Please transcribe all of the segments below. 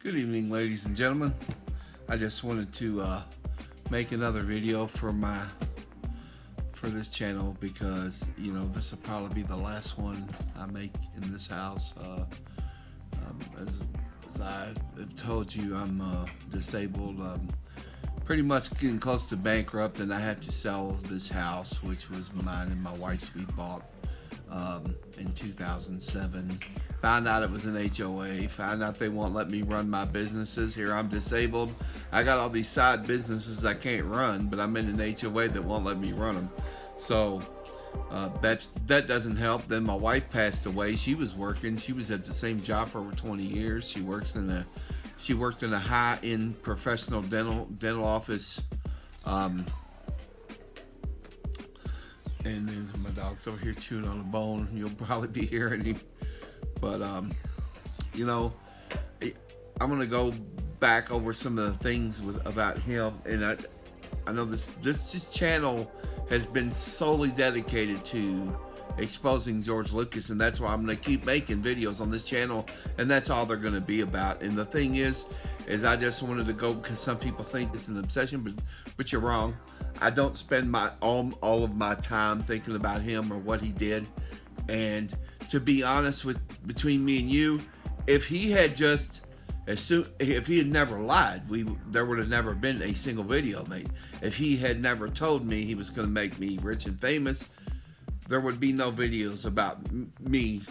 Good evening, ladies and gentlemen. I just wanted to make another video for this channel because this will probably be the last one I make in this house. As I have told you, I'm disabled. Pretty much getting close to bankrupt, and I have to sell this house, which was mine and my wife's. We bought in 2007. Found out it was an HOA. Found out they won't let me run my businesses. Here I'm disabled. I got all these side businesses I can't run, but I'm in an HOA that won't let me run them. So that doesn't help. Then my wife passed away. She was working. She was at the same job for over 20 years. She worked in a high-end professional dental office. And then my dog's over here chewing on a bone. You'll probably be hearing him. But, I'm going to go back over some of the things about him. And I know this channel has been solely dedicated to exposing George Lucas. And that's why I'm going to keep making videos on this channel. And that's all they're going to be about. And the thing is I just wanted to go because some people think it's an obsession, but you're wrong. I don't spend all of my time thinking about him or what he did. And to be honest between me and you, if he had never lied, there would have never been a single video made. If he had never told me he was going to make me rich and famous, there would be no videos about me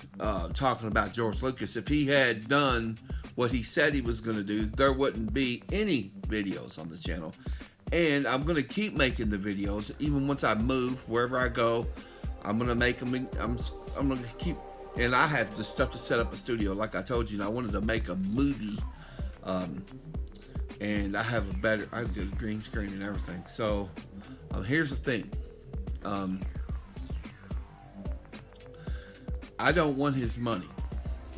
talking about George Lucas. If he had done what he said he was going to do, there wouldn't be any videos on this channel. And I'm going to keep making the videos even once I move wherever I go. I'm going to make them. I'm going to keep, and I have the stuff to set up a studio like I told you, and I wanted to make a movie, and I have a green screen and everything. So here's the thing. I don't want his money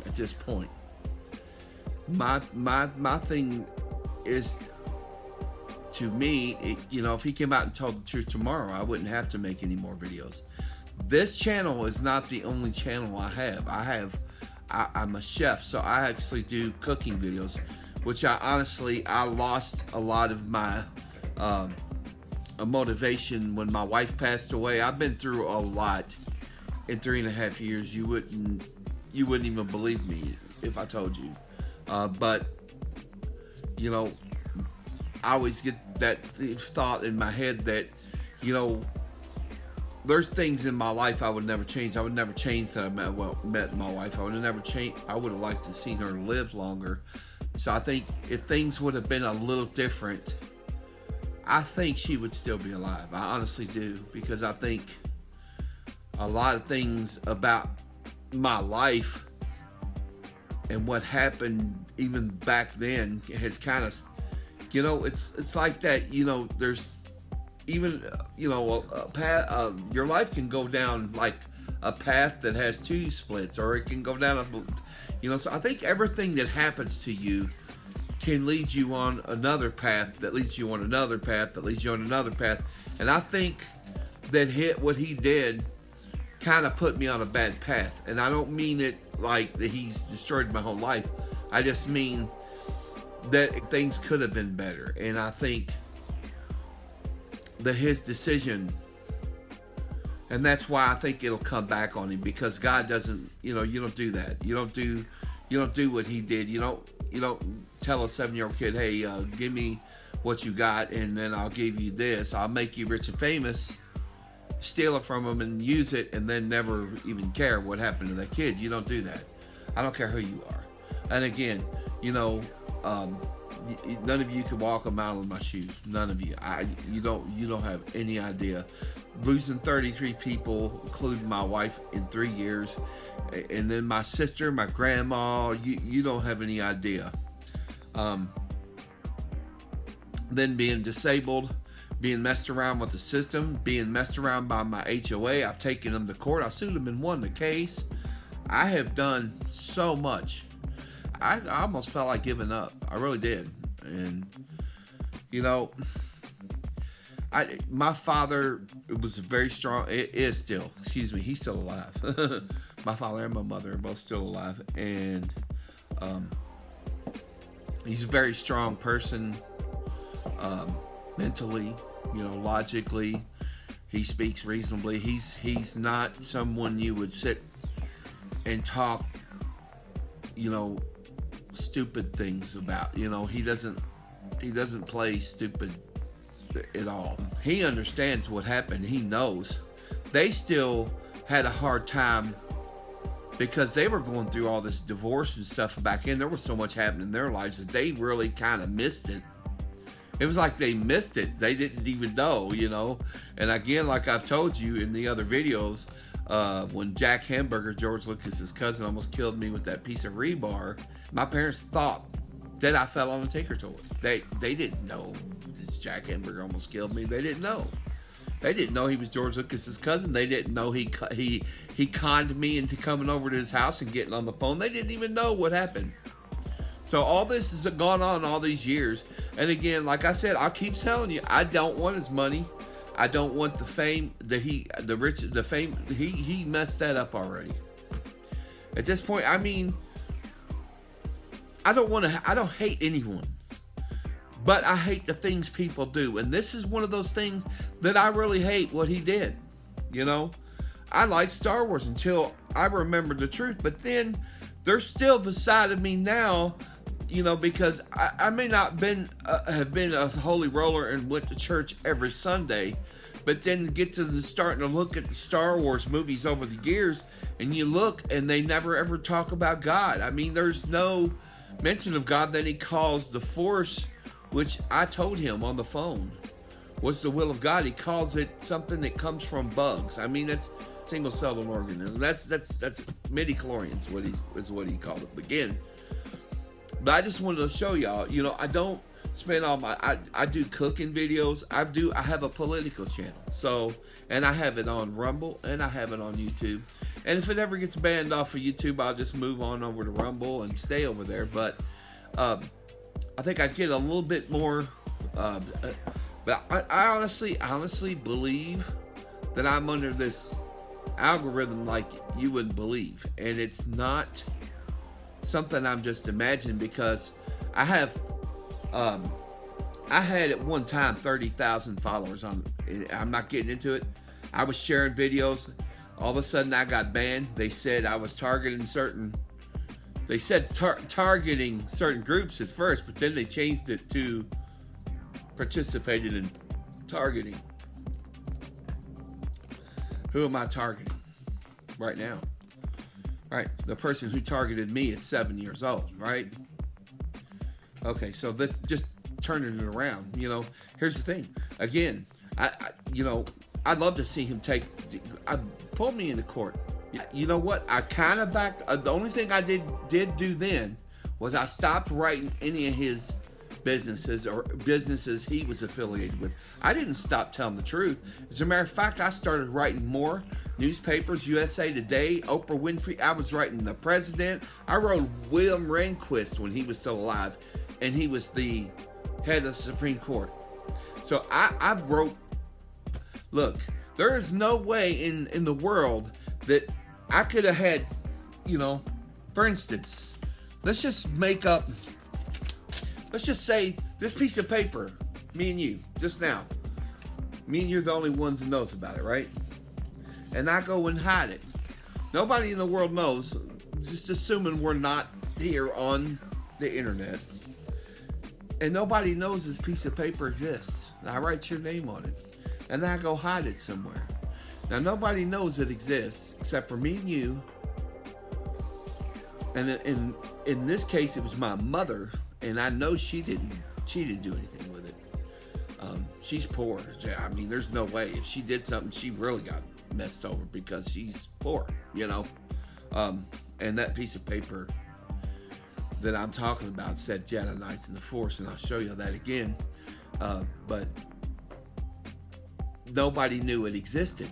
at this point. My thing is, to me, if he came out and told the truth tomorrow, I wouldn't have to make any more videos. This channel is not the only channel I have. I'm a chef, so I actually do cooking videos, which I lost a lot of my motivation when my wife passed away. I've been through a lot in 3.5 years. You wouldn't even believe me if I told you. But I always get that thought in my head that, there's things in my life I would never change. I would never change that I met my wife. I would have never changed. I would have liked to see her live longer. So I think if things would have been a little different, I think she would still be alive. I honestly do, because I think a lot of things about my life and what happened even back then has kind of, it's like that. There's even a path. Your life can go down like a path that has two splits, or it can go down so I think everything that happens to you can lead you on another path that leads you on another path that leads you on another path. And I think that what he did kind of put me on a bad path. And I don't mean it like that he's destroyed my whole life. I just mean that things could have been better. And I think that his decision, and that's why I think it'll come back on him, because God doesn't, you don't do that. You don't do what he did. You don't tell a 7-year-old kid, hey, give me what you got and then I'll give you this. I'll make you rich and famous. Steal it from him and use it, and then never even care what happened to that kid. You don't do that. I don't care who you are. And again, none of you can walk a mile in my shoes. None of you. You don't have any idea. Losing 33 people, including my wife, in 3 years, and then my sister, my grandma. You don't have any idea. Then being disabled, being messed around with the system, being messed around by my HOA. I've taken them to court. I sued them and won the case. I have done so much. I almost felt like giving up. I really did. And my father was very strong. It is still, he's still alive. My father and my mother are both still alive. And He's a very strong person, mentally, logically. He speaks reasonably. He's not someone you would sit and talk, stupid things about. He doesn't play stupid at all. He understands what happened. He knows. They still had a hard time because they were going through all this divorce and stuff back then. There was so much happening in their lives that they really kind of missed it. It was like they missed it. They didn't even know, And again, like I've told you in the other videos, when Jack Hamburger, George Lucas's cousin, almost killed me with that piece of rebar, my parents thought that I fell on a tinker toy. They didn't know this Jack Hamburger almost killed me. They didn't know. They didn't know he was George Lucas's cousin. They didn't know he conned me into coming over to his house and getting on the phone. They didn't even know what happened. So all this has gone on all these years. And again, like I said, I'll keep telling you, I don't want his money. I don't want the fame that he messed that up already. At this point, I mean, I don't hate anyone. But I hate the things people do. And this is one of those things that I really hate what he did. I liked Star Wars until I remembered the truth. But then there's still the side of me now, because I may not have been a holy roller and went to church every Sunday. But then get to starting to look at the Star Wars movies over the years. And you look and they never ever talk about God. I mean, there's no mention of God. Then he calls the Force, which I told him on the phone was the will of God. He calls it something that comes from bugs. I mean, that's single-celled organism. That's midi-chlorians, what he called it. Again, but I just wanted to show y'all. I don't spend all my. I do cooking videos. I have a political channel. So, and I have it on Rumble and I have it on YouTube. And if it ever gets banned off of YouTube, I'll just move on over to Rumble and stay over there. But I think I get a little bit more, but I honestly believe that I'm under this algorithm like you wouldn't believe, and it's not something I'm just imagining, because I had at one time 30,000 followers on. I'm not getting into it. I was sharing videos. All of a sudden, I got banned. They said I was targeting certain. They said targeting certain groups at first, but then they changed it to participated in targeting. Who am I targeting right now? Right, the person who targeted me at 7 years old, right? Okay, so let's just turning it around. Here's the thing. Again, I'd love to see him pull me into court. You know what? I kind of backed. The only thing I did do then was I stopped writing any of his businesses or businesses he was affiliated with. I didn't stop telling the truth. As a matter of fact, I started writing more newspapers, USA Today, Oprah Winfrey. I was writing the president. I wrote William Rehnquist when he was still alive, and he was the head of the Supreme Court. So I wrote. Look, there is no way in the world that I could have had, for instance, let's just say this piece of paper, me and you, just now. Me and you're the only ones that knows about it, right? And I go and hide it. Nobody in the world knows, just assuming we're not here on the internet. And nobody knows this piece of paper exists. And I write your name on it. And I go hide it somewhere. Now, nobody knows it exists except for me and you. And in this case, it was my mother. And I know she didn't do anything with it. She's poor. I mean, there's no way. If she did something, she really got messed over because she's poor, And that piece of paper that I'm talking about said Jedi Knights in the Force, and I'll show you that again. But nobody knew it existed.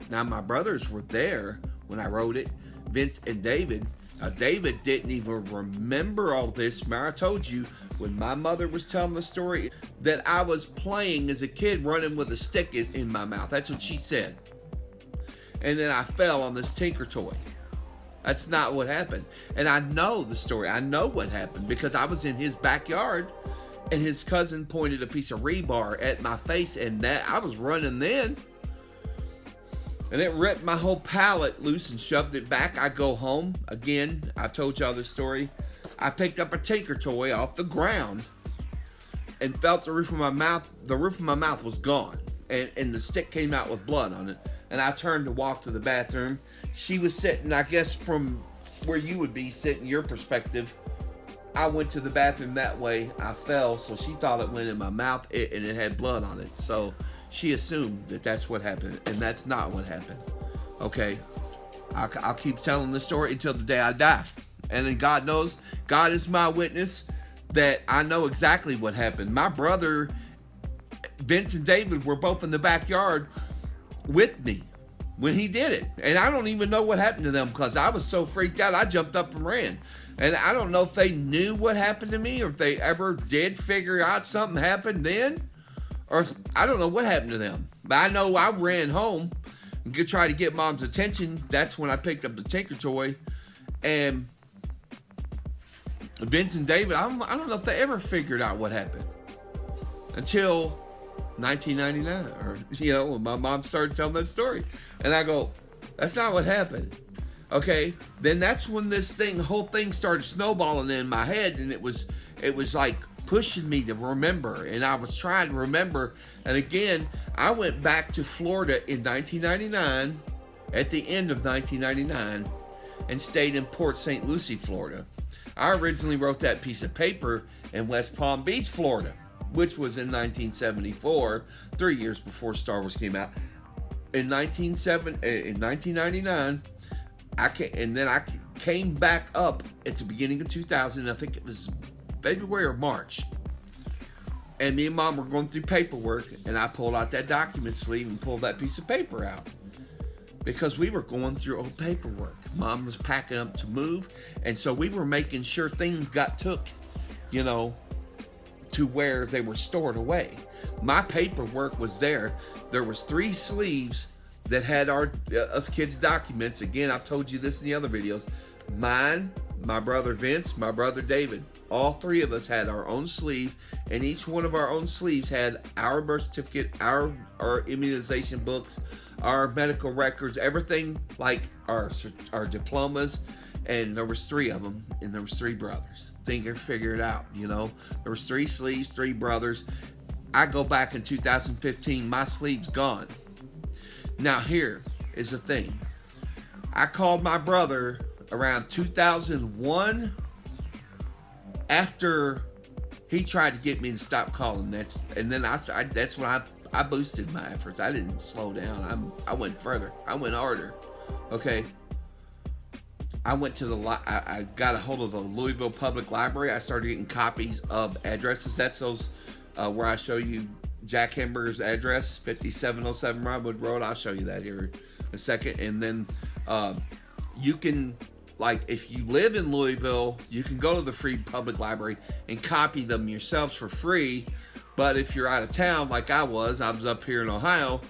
Now, my brothers were there when I wrote it, Vince and David. David didn't even remember all this. Remember, I told you when my mother was telling the story that I was playing as a kid running with a stick in my mouth. That's what she said. And then I fell on this tinker toy. That's not what happened. And I know the story. I know what happened because I was in his backyard and his cousin pointed a piece of rebar at my face, and that I was running then. And it ripped my whole palate loose and shoved it back. I go home. Again, I told y'all this story. I picked up a Tinker toy off the ground and felt the roof of my mouth. The roof of my mouth was gone. And the stick came out with blood on it. And I turned to walk to the bathroom. She was sitting, I guess from where you would be sitting, your perspective. I went to the bathroom that way. I fell, so she thought it went in my mouth, and it had blood on it. So she assumed that that's what happened, and that's not what happened. Okay, I'll keep telling the story until the day I die. And then God knows, God is my witness that I know exactly what happened. My brother, Vince and David, were both in the backyard with me when he did it. And I don't even know what happened to them because I was so freaked out, I jumped up and ran. And I don't know if they knew what happened to me or if they ever did figure out something happened then. Or I don't know what happened to them. But I know I ran home and could try to get Mom's attention. That's when I picked up the Tinker toy. And Vince and David, I don't know if they ever figured out what happened until 1999, or when my mom started telling that story, and I go, that's not what happened. Okay, then that's when this whole thing started snowballing in my head, and it was like pushing me to remember, and I was trying to remember. And again, I went back to Florida in 1999, at the end of 1999, and stayed in Port St. Lucie, Florida. I originally wrote that piece of paper in West Palm Beach, Florida, which was in 1974, 3 years before Star Wars came out. In 1999, I came back up at the beginning of 2000. I think it was February or March. And me and Mom were going through paperwork, and I pulled out that document sleeve and pulled that piece of paper out. Because we were going through old paperwork. Mom was packing up to move, and so we were making sure things got took, to where they were stored away. My paperwork was there. There was 3 sleeves that had us kids' documents. Again, I've told you this in the other videos. Mine, my brother Vince, my brother David. All 3 of us had our own sleeve, and each one of our own sleeves had our birth certificate, our immunization books, our medical records, everything, like our diplomas. And there was 3 of them, and there was 3 brothers. Figure it out, There was 3 sleeves, 3 brothers. I go back in 2015, my sleeve's gone. Now here is the thing. I called my brother around 2001 after he tried to get me to stop calling. That's when I boosted my efforts. I didn't slow down. I went further. I went harder. Okay. I went to I got a hold of the Louisville Public Library. I started getting copies of addresses. That's those where I show you Jack Hamburger's address, 5707 Robwood Road. I'll show you that here in a second. And then you can, if you live in Louisville, you can go to the free public library and copy them yourselves for free. But if you're out of town, like I was up here in Ohio,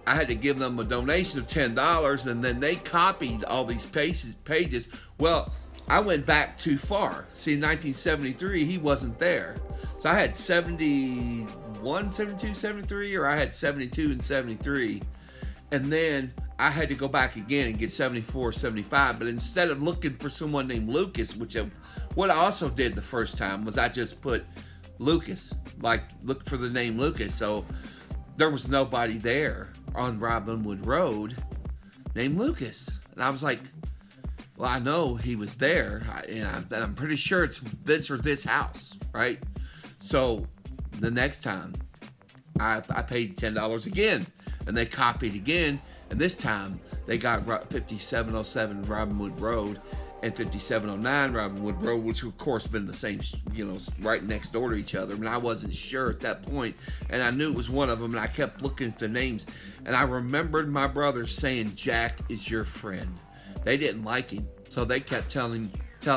I had to give them a donation of $10, and then they copied all these pages. Well, I went back too far. See, in 1973, he wasn't there. So I had 71, 72, 73, or I had 72 and 73. And then I had to go back again and get 74, 75. But instead of looking for someone named Lucas, what I also did the first time was I just put Lucas, look for the name Lucas. So there was nobody there on Robinwood Road named Lucas. And I was like, well, I know he was there, and I'm pretty sure it's this or this house, right? So the next time I paid $10 again, and they copied again, and this time they got 5707 Robinwood Road and 5709 Robinwood Road, which of course been the same, right next door to each other. And I wasn't sure at that point, and I knew it was one of them, and I kept looking at the names, and I remembered my brother saying, Jack is your friend. They didn't like him, so they kept telling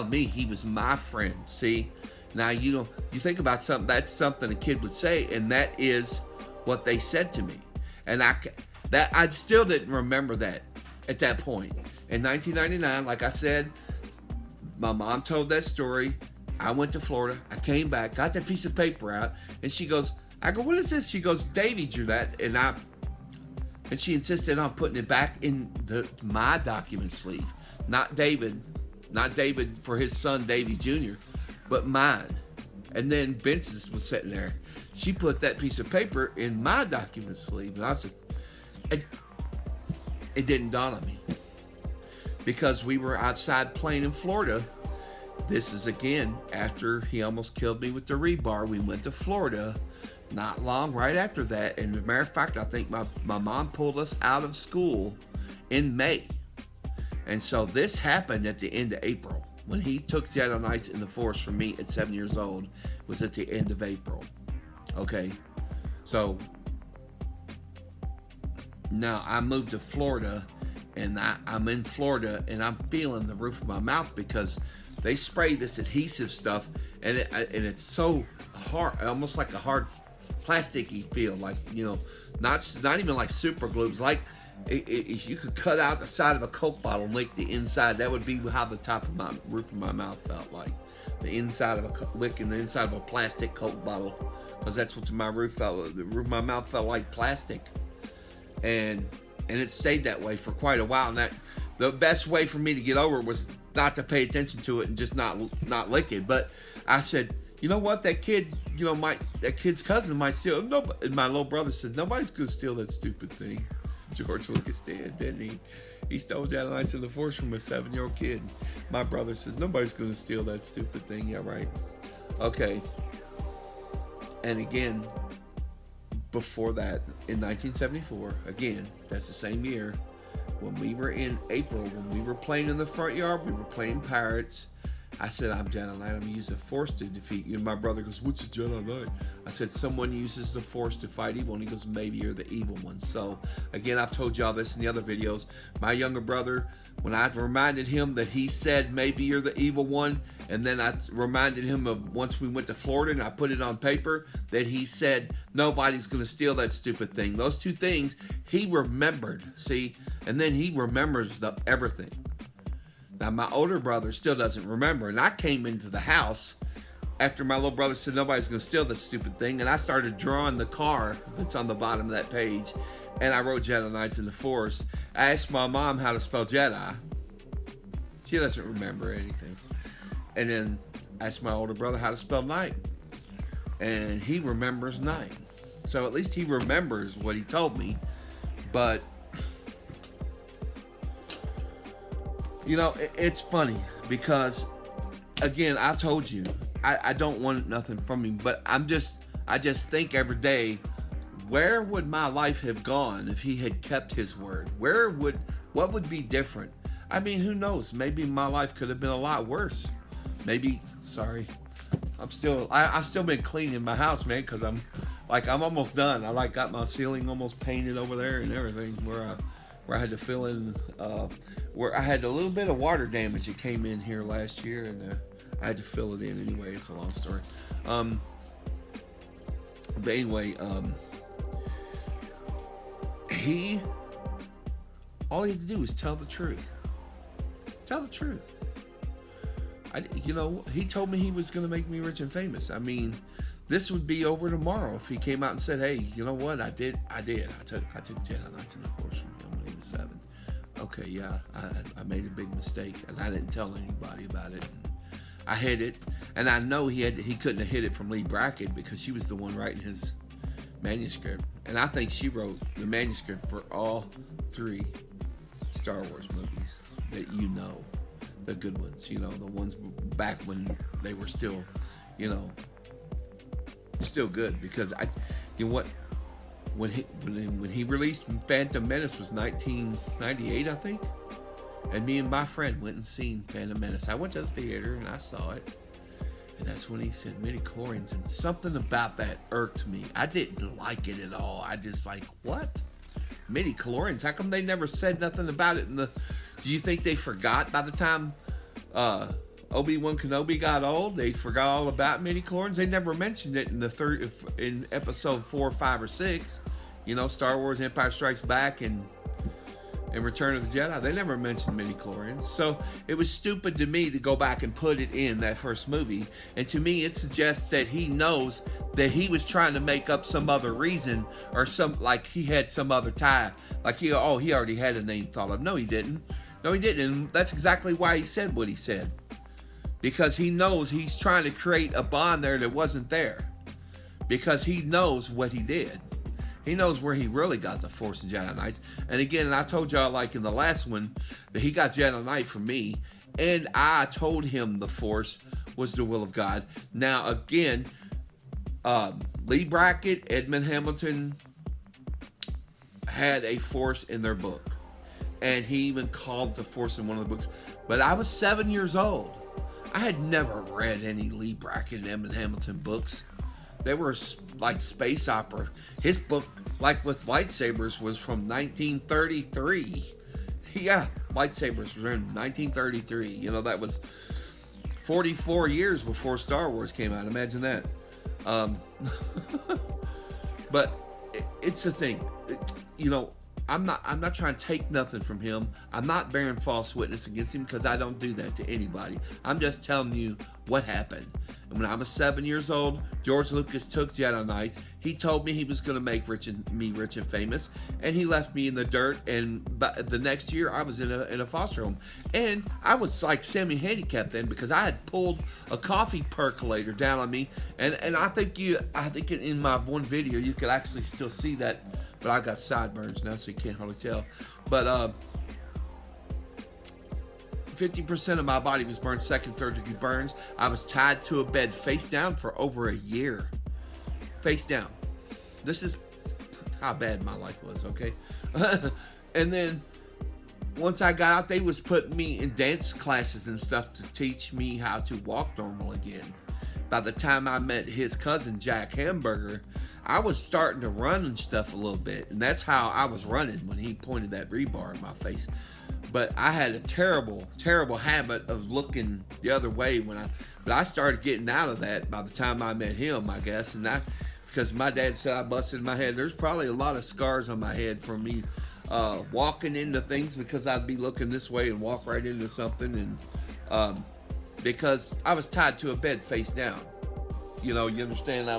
me he was my friend. See, now you think about something, that's something a kid would say, and that is what they said to me. And I still didn't remember that at that point. In 1999, like I said, my mom told that story. I went to Florida. I came back, got that piece of paper out, and she goes, I go, what is this? She goes, Davy drew that, and she insisted on putting it back in my document sleeve, not David for his son Davy Jr., but mine. And then Vince's was sitting there. She put that piece of paper in my document sleeve, and I said, it didn't dawn on me because we were outside playing in Florida. This is again after he almost killed me with the rebar. We went to Florida not long right after that, and as a matter of fact, I think my mom pulled us out of school in May. And so this happened at the end of April. When he took Jedi Knights in the Force from me at 7 years old, was at the end of April. Okay, so now I moved to Florida, and I'm in Florida, and I'm feeling the roof of my mouth because they spray this adhesive stuff, and it's so hard, almost like a hard plasticky feel, like, you know, not even like super glue. It's like if you could cut out the side of a Coke bottle and lick the inside, that would be how the top of my roof of my mouth felt like. The inside of licking the inside of a plastic Coke bottle, because that's what my roof felt like. The roof of my mouth felt like plastic, and it stayed that way for quite a while. And that the best way for me to get over it was not to pay attention to it and just not lick it. But I said, you know what, that kid, you know, that kid's cousin might steal. No, and my little brother said, nobody's gonna steal that stupid thing. George Lucas did, didn't he? He stole Jedi Knights of the Force from a 7-year-old kid. My brother says, nobody's gonna steal that stupid thing. Yeah, right. Okay. And again, before that, in 1974, again, that's the same year, when we were in April, when we were playing in the front yard, we were playing Pirates. I said, I'm Jedi Knight. I'm going to use the Force to defeat you. And my brother goes, what's a Jedi Knight? I said, someone uses the Force to fight evil. And he goes, maybe you're the evil one. So, again, I've told y'all this in the other videos. My younger brother, when I reminded him that he said, maybe you're the evil one, and then I reminded him of once we went to Florida and I put it on paper, that he said, nobody's going to steal that stupid thing. Those two things, he remembered, see? And then he remembers everything. Now, my older brother still doesn't remember, and I came into the house after my little brother said nobody's going to steal this stupid thing, and I started drawing the car that's on the bottom of that page, and I wrote Jedi Knights in the Force. I asked my mom how to spell Jedi. She doesn't remember anything. And then I asked my older brother how to spell Knight, and he remembers Knight. So at least he remembers what he told me, but you know, it's funny because, again, I told you, I don't want nothing from him, but I just think every day, where would my life have gone if he had kept his word? What would be different? I mean, who knows? Maybe my life could have been a lot worse. Maybe, sorry, I've still been cleaning my house, man, because I'm almost done. I got my ceiling almost painted over there and everything, where I had to fill in, where I had a little bit of water damage that came in here last year, and I had to fill it in anyway. It's a long story. But anyway, all he had to do was tell the truth. Tell the truth. He told me he was going to make me rich and famous. I mean, this would be over tomorrow if he came out and said, hey, you know what? I did. I took Jedi Knights in the Force from him when he was 7. Okay, yeah, I made a big mistake, and I didn't tell anybody about it. I hid it, and I know he couldn't have hid it from Lee Brackett because she was the one writing his manuscript. And I think she wrote the manuscript for all 3 Star Wars movies that you know. The good ones, the ones back when they were still, still good. Because when he released Phantom Menace was 1998, I think, and me and my friend went and seen Phantom Menace. I went to the theater and I saw it, and that's when he said midichlorians, and something about that irked me. I didn't like it at all. I just what? Midichlorians? How come they never said nothing about it do you think they forgot by the time Obi-Wan Kenobi got old? They forgot all about midichlorians. They never mentioned it in episode 4, 5, or 6. Star Wars: Empire Strikes Back and in Return of the Jedi. They never mentioned midichlorians. So it was stupid to me to go back and put it in that first movie. And to me, it suggests that he knows that he was trying to make up some other reason, or some, like he had some other tie. Like he already had a name thought of. No, he didn't. No, he didn't. And that's exactly why he said what he said. Because he knows he's trying to create a bond there that wasn't there. Because he knows what he did. He knows where he really got the Force and Jedi Knights. And again, I told y'all, like in the last one, that he got Jedi Knight from me. And I told him the Force was the will of God. Now, again, Lee Brackett, Edmund Hamilton had a Force in their book. And he even called the Force in one of the books. But I was 7 years old. I had never read any Lee Brackett and Edmund Hamilton books. They were like space opera. His book, like with lightsabers, was from 1933. Yeah, lightsabers was in 1933. You know, that was 44 years before Star Wars came out. Imagine that. But it's the thing. You know, I'm not trying to take nothing from him. I'm not bearing false witness against him, because I don't do that to anybody. I'm just telling you what happened. And when I was 7 years old, George Lucas took Jedi Knights. He told me he was going to make me rich and famous, and he left me in the dirt. And the next year, I was in a foster home, and I was like semi-handicapped then, because I had pulled a coffee percolator down on me. And I think in my one video you could actually still see that. But I got sideburns now, so you can't hardly tell. But 50% of my body was burned, second, third degree burns. I was tied to a bed face down for over a year. Face down. This is how bad my life was, okay? And then once I got out, they was putting me in dance classes and stuff to teach me how to walk normal again. By the time I met his cousin, Jack Hamburger, I was starting to run and stuff a little bit. And that's how I was running when he pointed that rebar in my face. But I had a terrible, terrible habit of looking the other way but I started getting out of that by the time I met him, I guess. And because my dad said I busted my head. There's probably a lot of scars on my head from me walking into things, because I'd be looking this way and walk right into something. And because I was tied to a bed face down. You know, you understand,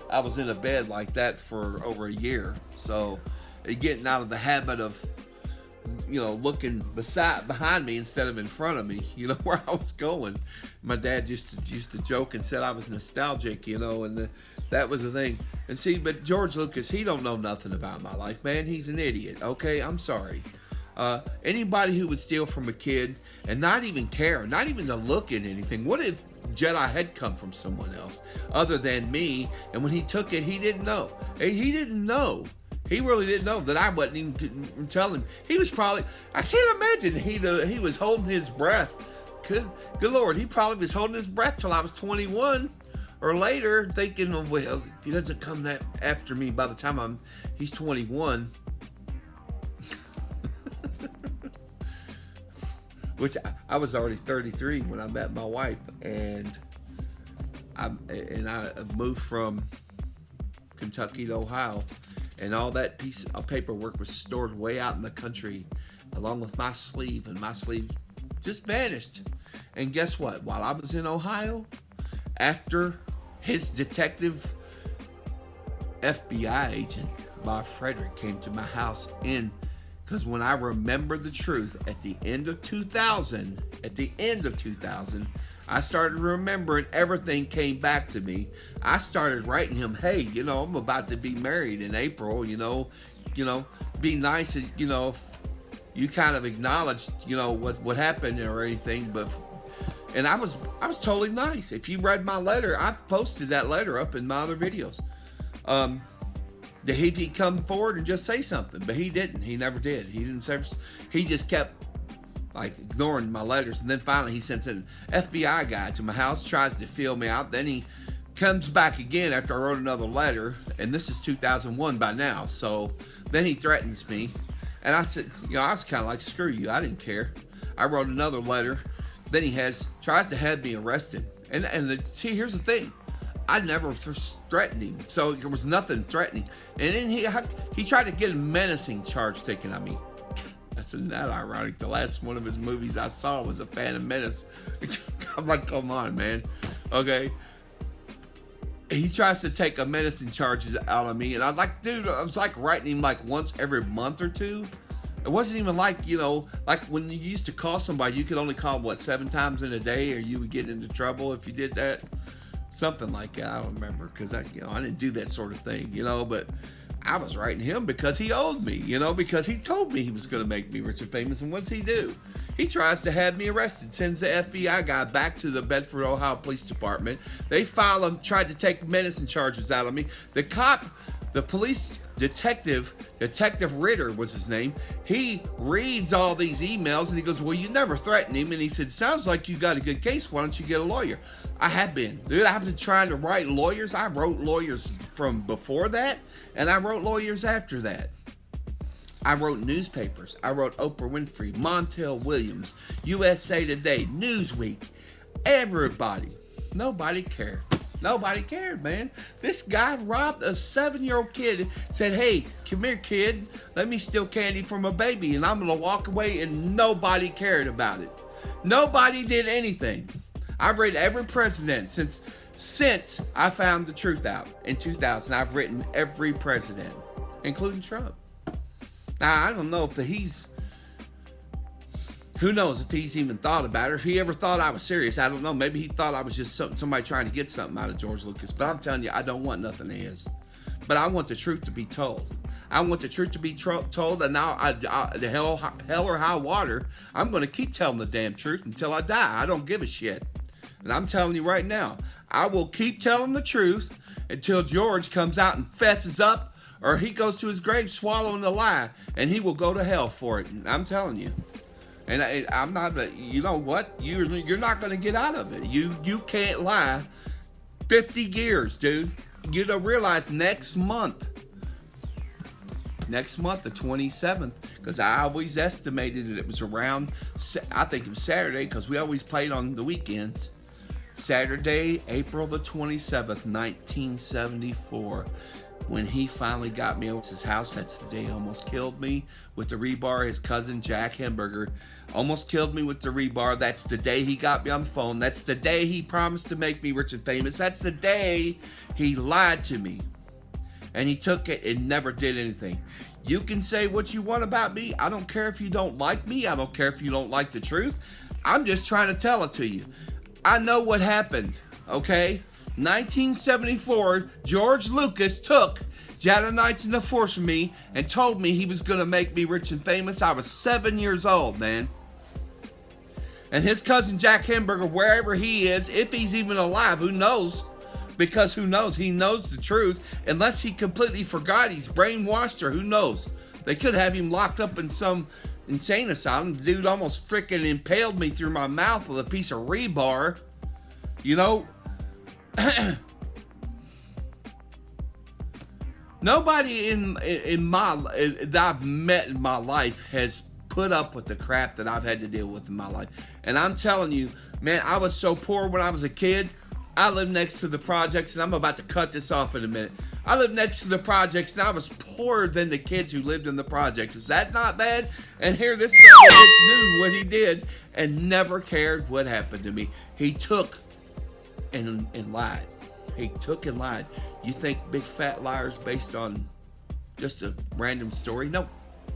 I was in a bed like that for over a year. So getting out of the habit of, you know, looking behind me instead of in front of me, you know, where I was going. My dad used to joke and said I was nostalgic, you know, and that was the thing. And see, but George Lucas, he don't know nothing about my life, man. He's an idiot, okay? I'm sorry. Anybody who would steal from a kid and not even care, not even to look at anything. What if Jedi had come from someone else other than me, and when he took it, he didn't know. He didn't know. He really didn't know that I wasn't even telling him. He was probably, I can't imagine he was holding his breath. Good Lord, he probably was holding his breath till I was 21 or later, thinking, oh, well, if he doesn't come that after me by the time he's 21. Which I was already 33 when I met my wife, and I moved from Kentucky to Ohio, and all that piece of paperwork was stored way out in the country, along with my sleeve, and my sleeve just vanished. And guess what? While I was in Ohio, after his detective FBI agent, Bob Frederick, came to my house because when I remember the truth, at the end of 2000, I started remembering, everything came back to me. I started writing him, hey, you know, I'm about to be married in April, you know, be nice, you know, if you kind of acknowledged, you know, what happened or anything, and I was totally nice. If you read my letter, I posted that letter up in my other videos. He'd come forward and just say something, but he didn't. He never did. He just kept like ignoring my letters, and then finally he sends an FBI guy to my house, tries to feel me out. Then he comes back again after I wrote another letter, and this is 2001 by now. So then he threatens me, and I said, you know, I was kind of like, screw you, I didn't care. I wrote another letter. Then he tries to have me arrested, and see, here's the thing. I never threatened him, so there was nothing threatening. And then he tried to get a menacing charge taken on me. Isn't that ironic? The last one of his movies I saw was A Phantom Menace. I'm like, come on, man. Okay. He tries to take a menacing charges out of me, and I was like writing him like once every month or two. It wasn't even like, like when you used to call somebody, you could only call them, 7 times in a day, or you would get into trouble if you did that. Something like that. I don't remember, because I didn't do that sort of thing, but I was writing him because he owed me, because he told me he was going to make me rich and famous. And what's he do? He tries to have me arrested, sends the FBI guy back to the Bedford, Ohio Police Department. They tried to take menacing charges out of me. The police detective Ritter was his name. He reads all these emails and he goes, well, you never threatened him. And he said, sounds like you got a good case. Why don't you get a lawyer? I have been. Dude, I've been trying to write lawyers. I wrote lawyers from before that, and I wrote lawyers after that. I wrote newspapers. I wrote Oprah Winfrey, Montel Williams, USA Today, Newsweek, everybody. Nobody cared. Nobody cared, man. This guy robbed a 7-year-old kid, said, hey, come here, kid. Let me steal candy from a baby, and I'm going to walk away, and nobody cared about it. Nobody did anything. I've read every president since I found the truth out in 2000. I've written every president, including Trump. Now, I don't know if who knows if he's even thought about it, if he ever thought I was serious. I don't know. Maybe he thought I was just somebody trying to get something out of George Lucas. But I'm telling you, I don't want nothing of his. But I want the truth to be told. I want the truth to be told, and now the hell or high water, I'm going to keep telling the damn truth until I die. I don't give a shit. And I'm telling you right now, I will keep telling the truth until George comes out and fesses up, or he goes to his grave swallowing the lie, and he will go to hell for it. And I'm telling you. And I'm not, you know what? You're not going to get out of it. You can't lie. 50 years, dude. You don't realize next month, the 27th, because I always estimated that it was around, I think it was Saturday, because we always played on the weekends. Saturday, April the 27th, 1974. When he finally got me over to his house, that's the day he almost killed me with the rebar. His cousin, Jack Hamburger, almost killed me with the rebar. That's the day he got me on the phone. That's the day he promised to make me rich and famous. That's the day he lied to me. And he took it and never did anything. You can say what you want about me. I don't care if you don't like me. I don't care if you don't like the truth. I'm just trying to tell it to you. I know what happened, okay? 1974, George Lucas took Jedi Knights in the Force from me and told me he was going to make me rich and famous. I was 7 years old, man. And his cousin Jack Hamburger, wherever he is, if he's even alive, who knows? Because who knows? He knows the truth. Unless he completely forgot, he's brainwashed, or who knows? They could have him locked up in some insane asylum. The dude almost freaking impaled me through my mouth with a piece of rebar. Nobody that I've met in my life has put up with the crap that I've had to deal with in my life. And I'm telling you, man, I was so poor when I was a kid. I lived next to the projects, and I'm about to cut this off in a minute. I lived next to the projects, and I was poorer than the kids who lived in the projects. Is that not bad? And here, this son of a bitch knew what he did and never cared what happened to me. He took and lied. He took and lied. You think Big Fat Liar's based on just a random story? No,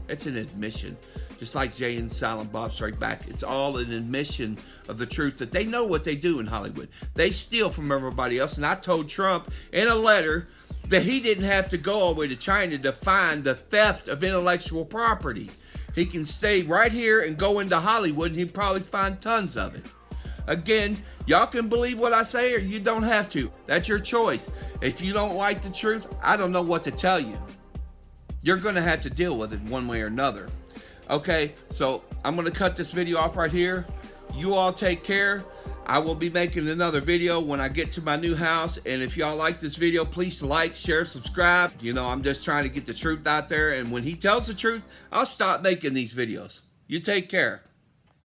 it's an admission. Just like Jay and Silent Bob Strike Back. It's all an admission of the truth that they know what they do in Hollywood. They steal from everybody else. And I told Trump in a letter that he didn't have to go all the way to China to find the theft of intellectual property. He can stay right here and go into Hollywood, and he'd probably find tons of it. Again, y'all can believe what I say, or you don't have to. That's your choice. If you don't like the truth, I don't know what to tell you. You're going to have to deal with it one way or another. Okay, so I'm going to cut this video off right here. You all take care. I will be making another video when I get to my new house. And if y'all like this video, please like, share, subscribe. I'm just trying to get the truth out there. And when he tells the truth, I'll stop making these videos. You take care.